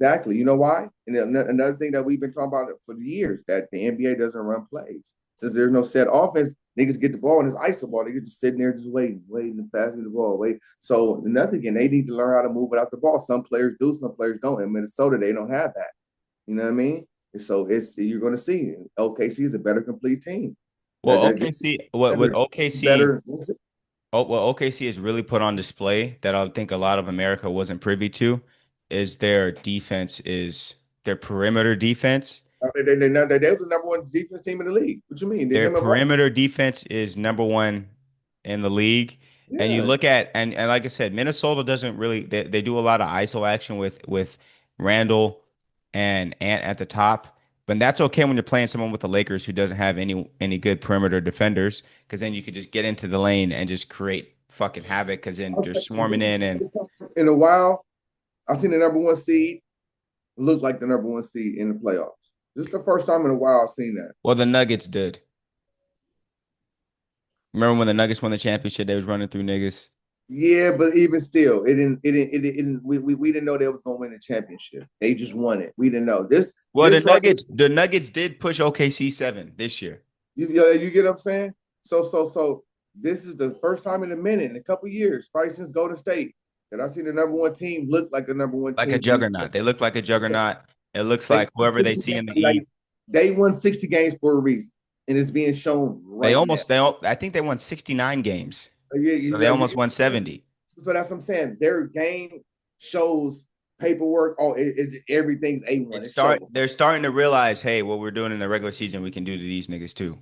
Exactly. You know why? And another thing that we've been talking about for years, that the NBA doesn't run plays. Since there's no set offense, niggas get the ball and it's iso ball. They get just sitting there just waiting to pass me the ball. Wait. So nothing again, they need to learn how to move without the ball. Some players do, some players don't. In Minnesota, they don't have that. You know what I mean? And so it's you're gonna see OKC is a better complete team. Well, They're OKC, what better, OKC, better. what OKC has really put on display that I think a lot of America wasn't privy to is their perimeter defense. They was the number one defense team in the league. What you mean? They Their them and Russell. perimeter defense is number one in the league. And you Yeah. look at and like I said, Minnesota doesn't really they do a lot of ISO action with Randall and Ant at the top. But that's okay when you're playing someone with the Lakers who doesn't have any good perimeter defenders, because then you could just get into the lane and just create fucking havoc because then I'll they're say this, swarming in and in a while, I've seen the number one seed look like the number one seed in the playoffs. This is the first time in a while I've seen that. well the Nuggets did. Remember when the Nuggets won the championship, they was running through niggas. Yeah, but even still, we didn't know they was gonna win the championship. They just won it. We didn't know. Well, This right here, The Nuggets did push OKC 7 this year. you get what I'm saying? So this is the first time in a minute, in a couple years, probably since Golden State, that I see the number one team look like a number one Like a team in juggernaut. They look like a juggernaut. It looks they like won whoever they 60 see in games, the like East. they won 60 games for a reason. And it's being shown right now. I think they won 69 games. Yeah, So they you almost get what won I'm saying? 70. So that's what I'm saying. Their game shows paperwork. Oh, everything's A1. It shows. They're starting to realize, hey, what we're doing in the regular season, we can do to these niggas too.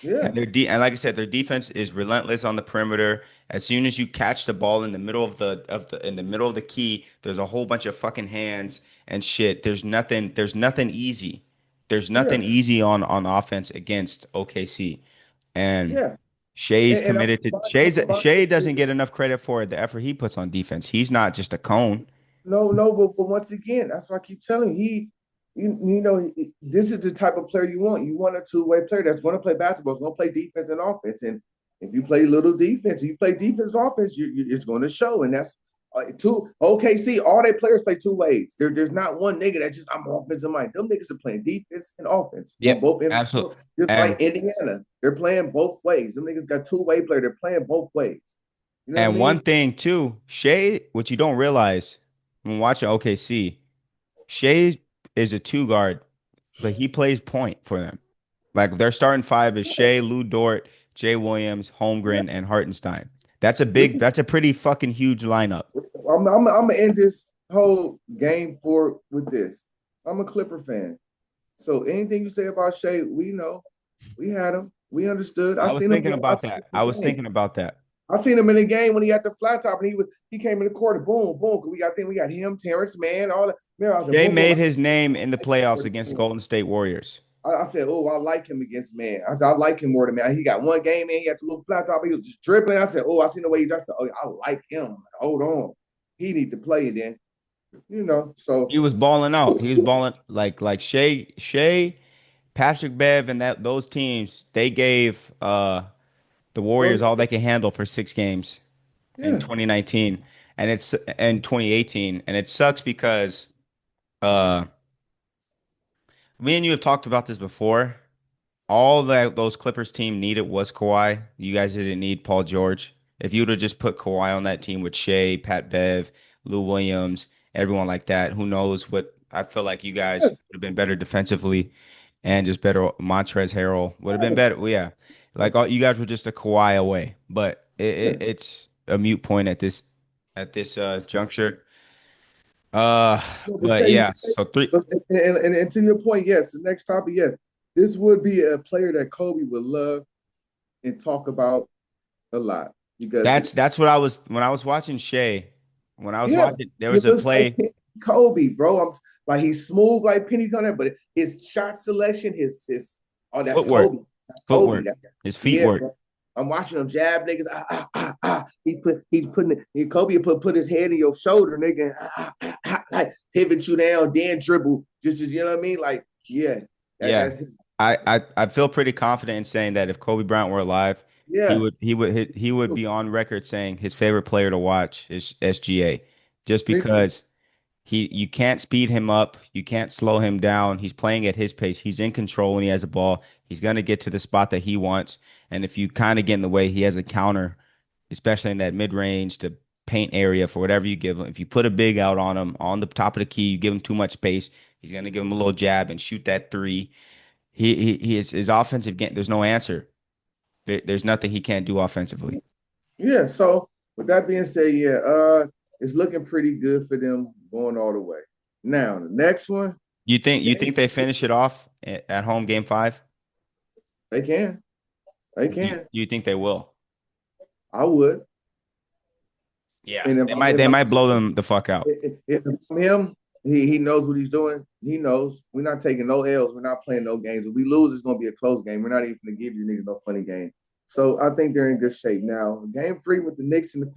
Yeah, And like I said, their defense is relentless on the perimeter. As soon as you catch the ball in the middle of the in the middle of the key, there's a whole bunch of fucking hands and shit. There's nothing easy. There's yeah, nothing easy on offense against OKC. And yeah. Shay's And I'm committed to I'm about Shay to doesn't get enough credit for the effort he puts on defense. He's not just a cone. no, but once again, that's why I keep telling you, this is the type of player you want. You want a two-way player that's going to play basketball, it's going to play defense and offense. And if you play little defense, you play defense and offense, it's going to show. And that's two OKC. All their players play two ways. There's not one nigga that's just I'm offensive minded. Them niggas are playing defense and offense on Yep, both ends. absolutely. Just like And Indiana, they're playing both ways. Them niggas got two-way player. They're playing both ways. You know what I and one mean? thing too, Shay, what you don't realize when watching OKC, Shay is a two guard, but he plays point for them. Like their starting five is Shea, Lou Dort, Jay Williams, Yeah. Holmgren, and Hartenstein. This is That's a pretty fucking huge lineup. I'm gonna end this whole game for with this. I'm a Clipper fan, so anything you say about Shea, we know, we had him, we understood. I I was seen him thinking play. I about seen that. him I in was the game. thinking about that. I seen him in the game when he had the flat top and he came in the court, boom, boom. Cause we got him, Terrence Mann, all that. Man, I was like, Shea boom, boom. made his name in the playoffs against the Golden State Warriors. I said, oh, I like him against man. I said, I like him more than man. He got one game in, he had the little flat top, he was just dribbling. I said, oh, I seen the way he just said, oh, I like him. Hold on. He need to play it then. So He was balling out. He was balling like Shea, Patrick Bev, and that those teams. They gave the Warriors Golden all they State, could handle for 6 games in yeah. 2019, and it's in 2018, and it sucks because uh me and you have talked about this before. All that those Clippers team needed was Kawhi. You guys didn't need Paul George. If you would have just put Kawhi on that team with Shea, Pat Bev, Lou Williams, everyone like that, who knows what I feel like you guys would have been better defensively and just better. Montrezl Harrell would have been better. Well, yeah, like all you guys were just a Kawhi away, but it's a mute point at this juncture. No, but But Tay, yeah, so three. and to your point, yes, the next topic, yes, this would be a player that Kobe would love and talk about a lot because That's what I was when I was watching Shea. When I was yeah, watching, there he was a looks like play Kobe, bro. I'm like he's smooth like penny connect, but his shot selection, his oh, that's footwork, Kobe. That's Kobe. footwork, That, his feet yeah, work. bro. I'm watching him jab niggas. He's putting Kobe put his head in your shoulder, nigga. Like pivot you down, then dribble. Just you know what I mean? Like yeah, Yeah, that's I feel pretty confident in saying that if Kobe Bryant were alive, yeah. he would be on record saying his favorite player to watch is SGA, just Me too. because You can't speed him up. You can't slow him down. He's playing at his pace. He's in control when he has the ball. He's going to get to the spot that he wants. And if you kind of get in the way, he has a counter, especially in that mid range to paint area for whatever you give him. If you put a big out on him on the top of the key, you give him too much space. He's going to give him a little jab and shoot that three. His offensive game. There's no answer. There's nothing he can't do offensively. Yeah. So with that being said, yeah, it's looking pretty good for them going all the way. Now the next one, You think they finish it off at home game five? they can, they Do you, can. do you think they will? I would. Yeah. And They might blow them the fuck out. if I'm him, he knows what he's doing. He knows we're not taking no L's. We're not playing no games. If we lose, it's gonna be a close game. We're not even gonna give you niggas no funny game. So I think they're in good shape now. Game 3 with the Knicks and the